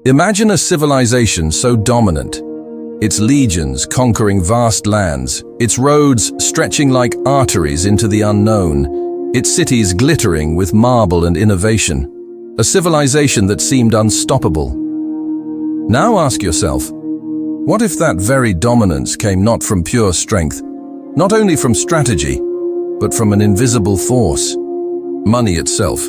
Imagine a civilization so dominant, its legions conquering vast lands, its roads stretching like arteries into the unknown, its cities glittering with marble and innovation, a civilization that seemed unstoppable. Now ask yourself, what if that very dominance came not from pure strength, not only from strategy, but from an invisible force, money itself?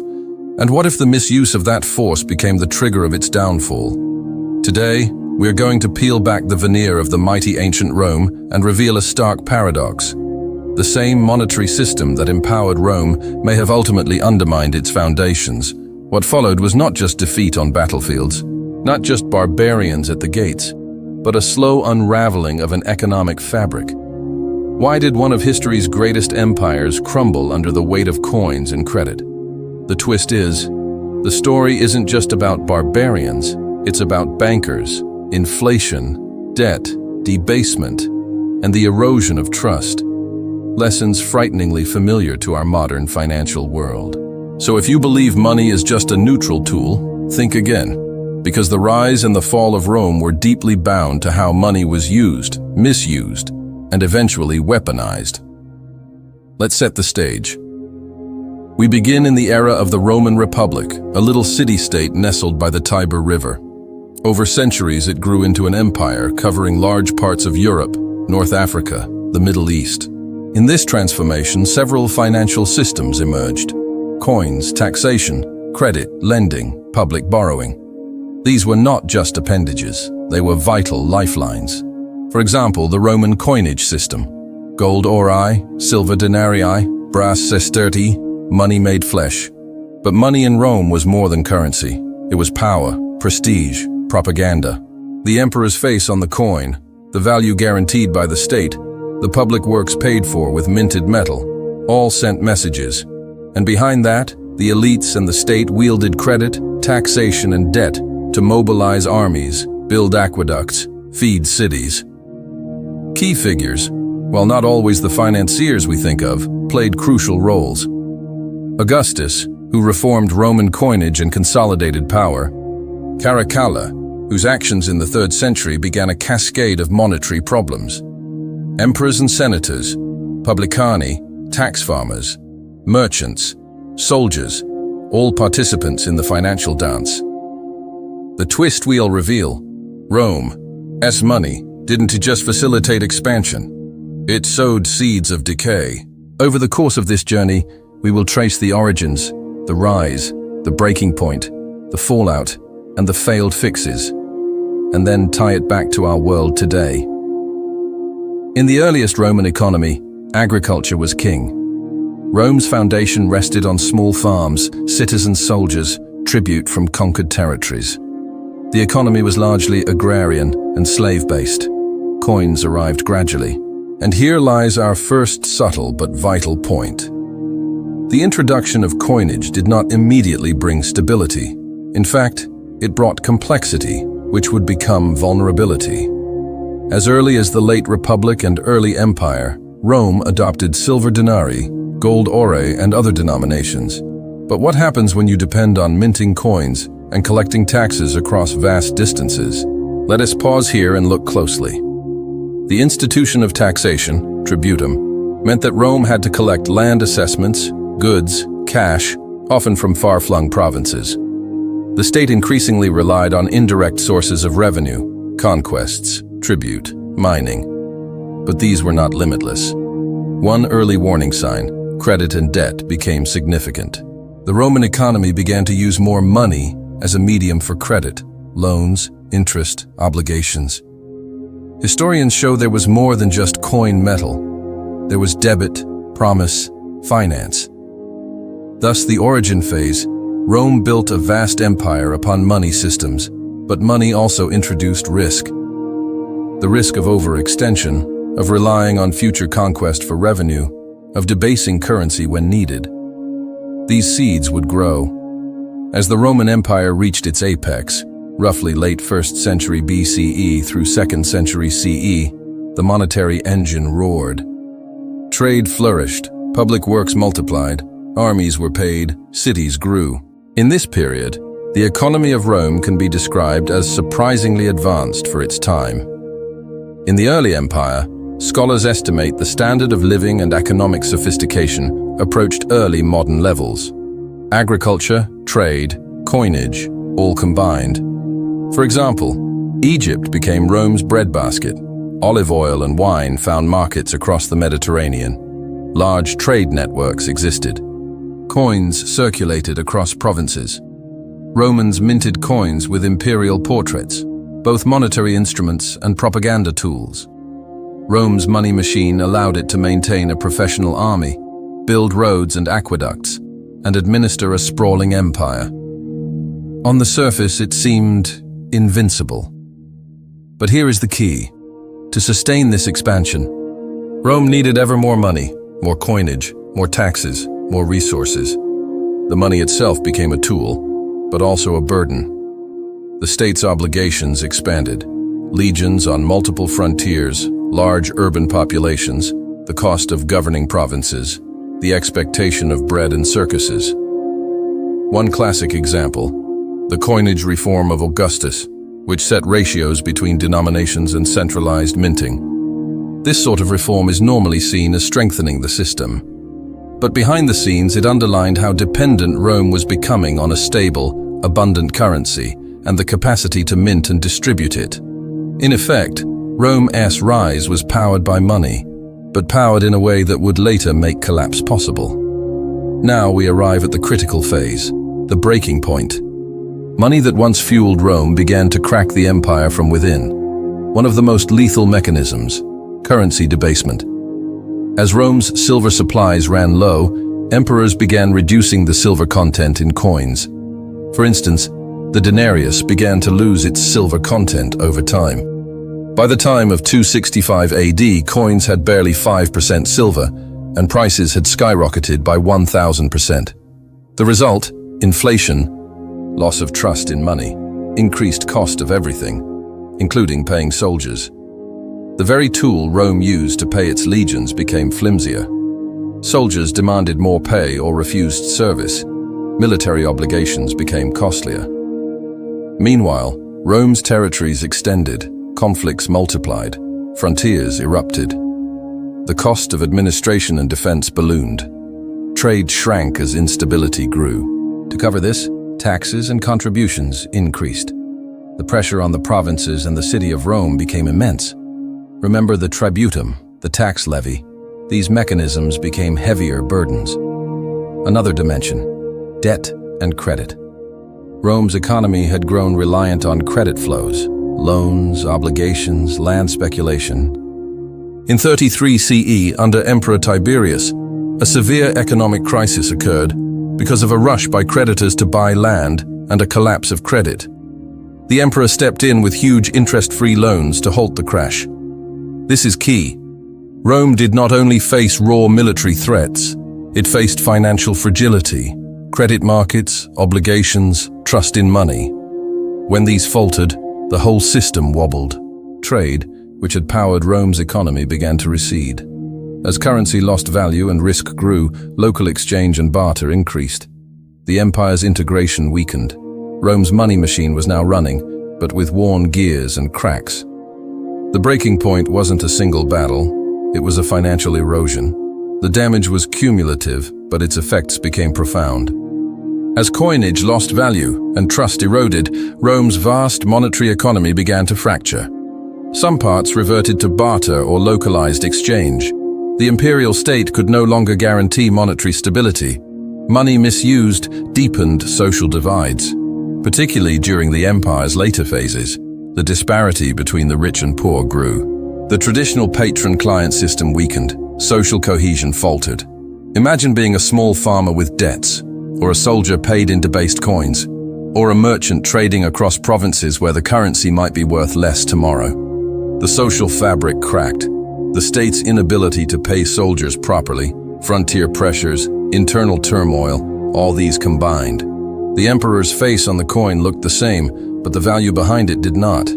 And what if the misuse of that force became the trigger of its downfall? Today, we're going to peel back the veneer of the mighty ancient Rome and reveal a stark paradox. The same monetary system that empowered Rome may have ultimately undermined its foundations. What followed was not just defeat on battlefields, not just barbarians at the gates, but a slow unraveling of an economic fabric. Why did one of history's greatest empires crumble under the weight of coins and credit? The twist is, the story isn't just about barbarians, it's about bankers, inflation, debt, debasement, and the erosion of trust. Lessons frighteningly familiar to our modern financial world. So if you believe money is just a neutral tool, think again, because the rise and the fall of Rome were deeply bound to how money was used, misused, and eventually weaponized. Let's set the stage. We begin in the era of the Roman Republic, a little city-state nestled by the Tiber River. Over centuries, it grew into an empire covering large parts of Europe, North Africa, the Middle East. In this transformation, several financial systems emerged: coins, taxation, credit, lending, public borrowing. These were not just appendages, they were vital lifelines. For example, the Roman coinage system: gold auri, silver denarii, brass sestertii, money made flesh. But money in Rome was more than currency. It was power, prestige, propaganda. The emperor's face on the coin, the value guaranteed by the state, the public works paid for with minted metal, all sent messages. And behind that, the elites and the state wielded credit, taxation, and debt to mobilize armies, build aqueducts, feed cities. Key figures, while not always the financiers we think of, played crucial roles. Augustus, who reformed Roman coinage and consolidated power. Caracalla, whose actions in the 3rd century began a cascade of monetary problems. Emperors and senators, publicani, tax farmers, merchants, soldiers, all participants in the financial dance. The twist we'll reveal: Rome's money didn't just facilitate expansion, it sowed seeds of decay. Over the course of this journey, we will trace the origins, the rise, the breaking point, the fallout, and the failed fixes, and then tie it back to our world today. In the earliest Roman economy, agriculture was king. Rome's foundation rested on small farms, citizen soldiers, tribute from conquered territories. The economy was largely agrarian and slave-based. Coins arrived gradually. And here lies our first subtle but vital point. The introduction of coinage did not immediately bring stability. In fact, it brought complexity, which would become vulnerability. As early as the late Republic and early Empire, Rome adopted silver denarii, gold auri, and other denominations. But what happens when you depend on minting coins and collecting taxes across vast distances? Let us pause here and look closely. The institution of taxation, tributum, meant that Rome had to collect land assessments, goods, cash, often from far-flung provinces. The state increasingly relied on indirect sources of revenue, conquests, tribute, mining. But these were not limitless. One early warning sign: credit and debt became significant. The Roman economy began to use more money as a medium for credit, loans, interest, obligations. Historians show there was more than just coin metal. There was debit, promise, finance. Thus, the origin phase: Rome built a vast empire upon money systems, but money also introduced risk. The risk of overextension, of relying on future conquest for revenue, of debasing currency when needed. These seeds would grow. As the Roman Empire reached its apex, roughly late 1st century BCE through 2nd century CE, the monetary engine roared. Trade flourished, public works multiplied, armies were paid, cities grew. In this period, The economy of Rome can be described as surprisingly advanced for its time. In the early empire, scholars estimate the standard of living and economic sophistication approached early modern levels. Agriculture, trade, coinage, all combined. For example, Egypt became Rome's breadbasket. Olive oil and wine found markets across the Mediterranean. Large trade networks existed. Coins circulated across provinces. Romans minted coins with imperial portraits, both monetary instruments and propaganda tools. Rome's money machine allowed it to maintain a professional army, build roads and aqueducts, and administer a sprawling empire. On the surface, it seemed invincible. But here is the key. To sustain this expansion, Rome needed ever more money, more coinage, more taxes, more resources. The money itself became a tool, but also a burden. The state's obligations expanded. Legions on multiple frontiers, large urban populations, the cost of governing provinces, the expectation of bread and circuses. One classic example, the coinage reform of Augustus, which set ratios between denominations and centralized minting. This sort of reform is normally seen as strengthening the system. But behind the scenes, it underlined how dependent Rome was becoming on a stable, abundant currency and the capacity to mint and distribute it. In effect, Rome's rise was powered by money, but powered in a way that would later make collapse possible. Now we arrive at the critical phase, the breaking point. Money that once fueled Rome began to crack the empire from within. One of the most lethal mechanisms, currency debasement. As Rome's silver supplies ran low, emperors began reducing the silver content in coins. For instance, the denarius began to lose its silver content over time. By the time of 265 AD, coins had barely 5% silver, and prices had skyrocketed by 1,000%. The result, inflation, loss of trust in money, increased cost of everything, including paying soldiers. The very tool Rome used to pay its legions became flimsier. Soldiers demanded more pay or refused service. Military obligations became costlier. Meanwhile, Rome's territories extended, conflicts multiplied, frontiers erupted. The cost of administration and defense ballooned. Trade shrank as instability grew. To cover this, taxes and contributions increased. The pressure on the provinces and the city of Rome became immense. Remember the tributum, the tax levy. These mechanisms became heavier burdens. Another dimension, debt and credit. Rome's economy had grown reliant on credit flows, loans, obligations, land speculation. In 33 CE, under Emperor Tiberius, a severe economic crisis occurred because of a rush by creditors to buy land and a collapse of credit. The emperor stepped in with huge interest-free loans to halt the crash. This is key. Rome did not only face raw military threats, it faced financial fragility, credit markets, obligations, trust in money. When these faltered, the whole system wobbled. Trade, which had powered Rome's economy, began to recede. As currency lost value and risk grew, local exchange and barter increased. The empire's integration weakened. Rome's money machine was now running, but with worn gears and cracks. The breaking point wasn't a single battle, it was a financial erosion. The damage was cumulative, but its effects became profound. As coinage lost value and trust eroded, Rome's vast monetary economy began to fracture. Some parts reverted to barter or localized exchange. The imperial state could no longer guarantee monetary stability. Money misused deepened social divides. Particularly during the empire's later phases, the disparity between the rich and poor grew. The traditional patron-client system weakened, social cohesion faltered. Imagine being a small farmer with debts, or a soldier paid in debased coins, or a merchant trading across provinces where the currency might be worth less tomorrow. The social fabric cracked. The state's inability to pay soldiers properly, frontier pressures, internal turmoil, all these combined. The emperor's face on the coin looked the same, but the value behind it did not.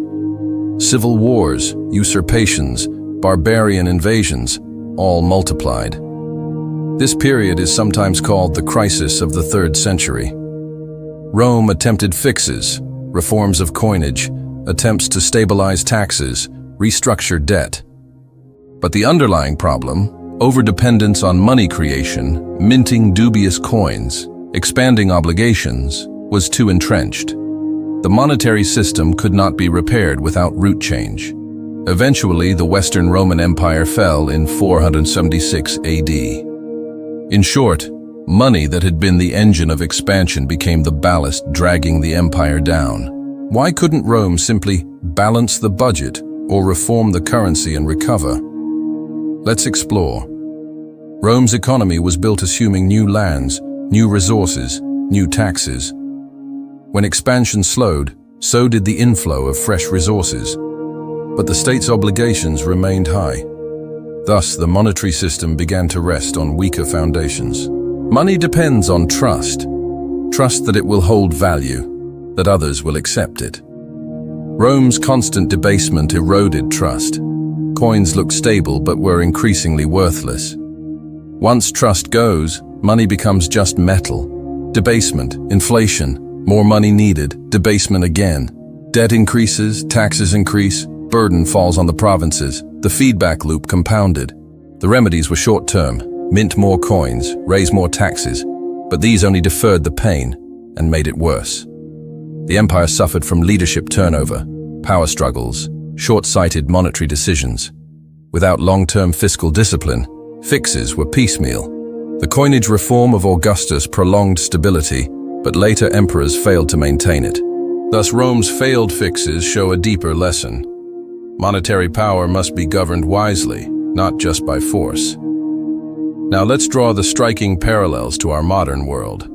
Civil wars, usurpations, barbarian invasions, all multiplied. This period is sometimes called the crisis of the 3rd century. Rome attempted fixes, reforms of coinage, attempts to stabilize taxes, restructure debt. But the underlying problem, overdependence on money creation, minting dubious coins, expanding obligations, was too entrenched. The monetary system could not be repaired without root change. Eventually, the Western Roman Empire fell in 476 AD. In short, money that had been the engine of expansion became the ballast dragging the empire down. Why couldn't Rome simply balance the budget or reform the currency and recover? Let's explore. Rome's economy was built assuming new lands, new resources, new taxes. When expansion slowed, so did the inflow of fresh resources. But the state's obligations remained high. Thus, the monetary system began to rest on weaker foundations. Money depends on trust. Trust that it will hold value, that others will accept it. Rome's constant debasement eroded trust. Coins looked stable but were increasingly worthless. Once trust goes, money becomes just metal. Debasement, inflation, more money needed, debasement again. Debt increases, taxes increase, burden falls on the provinces. The feedback loop compounded. The remedies were short-term: mint more coins, raise more taxes, but these only deferred the pain and made it worse. The empire suffered from leadership turnover, power struggles, short-sighted monetary decisions. Without long-term fiscal discipline, fixes were piecemeal. The coinage reform of Augustus prolonged stability, but later emperors failed to maintain it. Thus, Rome's failed fixes show a deeper lesson. Monetary power must be governed wisely, not just by force. Now let's draw the striking parallels to our modern world.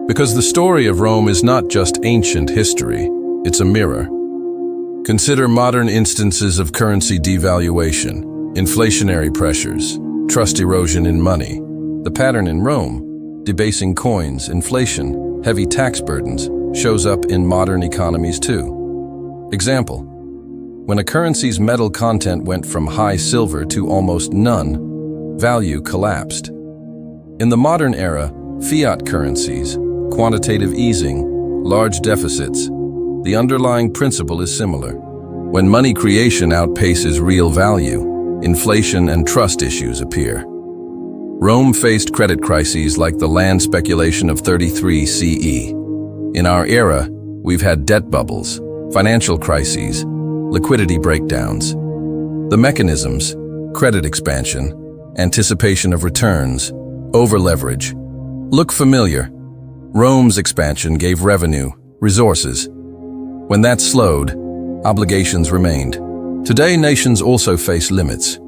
Because the story of Rome is not just ancient history, it's a mirror. Consider modern instances of currency devaluation, inflationary pressures, trust erosion in money. The pattern in Rome, debasing coins, inflation, heavy tax burdens, shows up in modern economies too. Example: when a currency's metal content went from high silver to almost none, value collapsed. In the modern era, fiat currencies, quantitative easing, large deficits, the underlying principle is similar. When money creation outpaces real value, inflation and trust issues appear. Rome faced credit crises like the land speculation of 33 CE. In our era, we've had debt bubbles, financial crises, liquidity breakdowns. The mechanisms: credit expansion, anticipation of returns, over-leverage. Look familiar. Rome's expansion gave revenue, resources. When that slowed, obligations remained. Today, nations also face limits: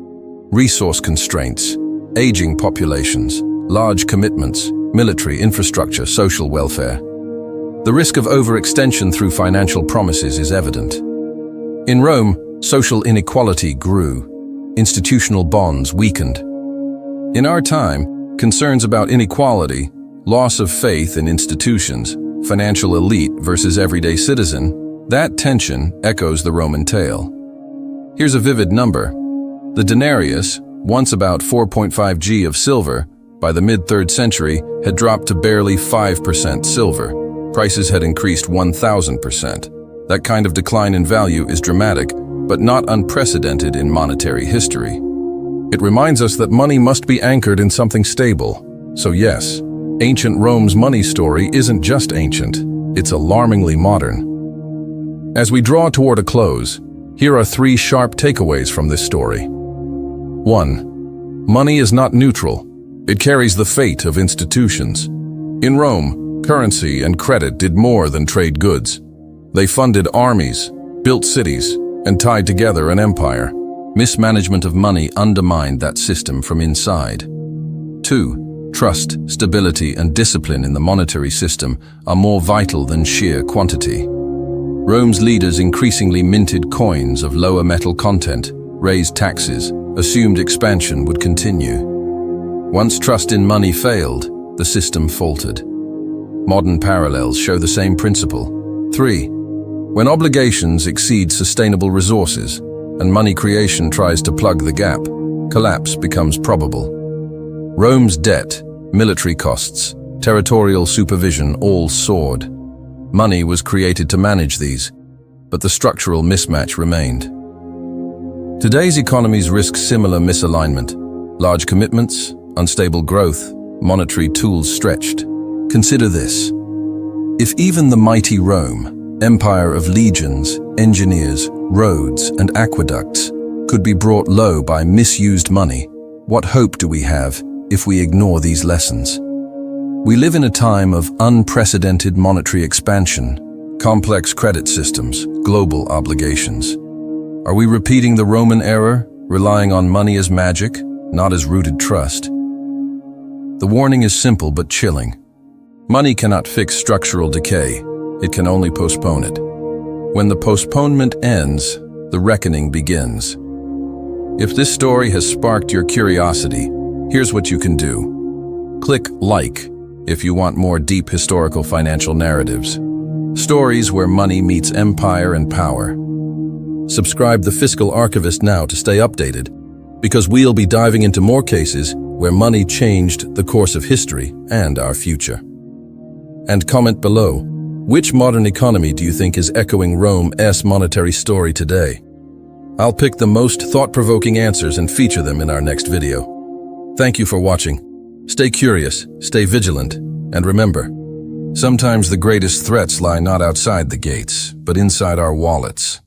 resource constraints, aging populations, large commitments, military infrastructure, social welfare. The risk of overextension through financial promises is evident. In Rome, social inequality grew. Institutional bonds weakened. In our time, concerns about inequality, loss of faith in institutions, financial elite versus everyday citizen, that tension echoes the Roman tale. Here's a vivid number. The denarius, once about 4.5 g of silver, by the mid-3rd century had dropped to barely 5% silver. Prices had increased 1,000%. That kind of decline in value is dramatic, but not unprecedented in monetary history. It reminds us that money must be anchored in something stable. So yes, ancient Rome's money story isn't just ancient, it's alarmingly modern. As we draw toward a close, here are 3 sharp takeaways from this story. 1. Money is not neutral. It carries the fate of institutions. In Rome, currency and credit did more than trade goods. They funded armies, built cities, and tied together an empire. Mismanagement of money undermined that system from inside. 2. Trust, stability, and discipline in the monetary system are more vital than sheer quantity. Rome's leaders increasingly minted coins of lower metal content, raised taxes, assumed expansion would continue. Once trust in money failed, the system faltered. Modern parallels show the same principle. 3. When obligations exceed sustainable resources and money creation tries to plug the gap, collapse becomes probable. Rome's debt, military costs, territorial supervision all soared. Money was created to manage these, but the structural mismatch remained. Today's economies risk similar misalignment. Large commitments, unstable growth, monetary tools stretched. Consider this. If even the mighty Rome, empire of legions, engineers, roads, and aqueducts, could be brought low by misused money, what hope do we have if we ignore these lessons? We live in a time of unprecedented monetary expansion, complex credit systems, global obligations. Are we repeating the Roman error, relying on money as magic, not as rooted trust? The warning is simple but chilling. Money cannot fix structural decay. It can only postpone it. When the postponement ends, the reckoning begins. If this story has sparked your curiosity, here's what you can do. Click like if you want more deep historical financial narratives. Stories where money meets empire and power. Subscribe The Fiscal Archivist now to stay updated, because we'll be diving into more cases where money changed the course of history and our future. And comment below, which modern economy do you think is echoing Rome's monetary story today? I'll pick the most thought-provoking answers and feature them in our next video. Thank you for watching. Stay curious, stay vigilant, and remember, sometimes the greatest threats lie not outside the gates, but inside our wallets.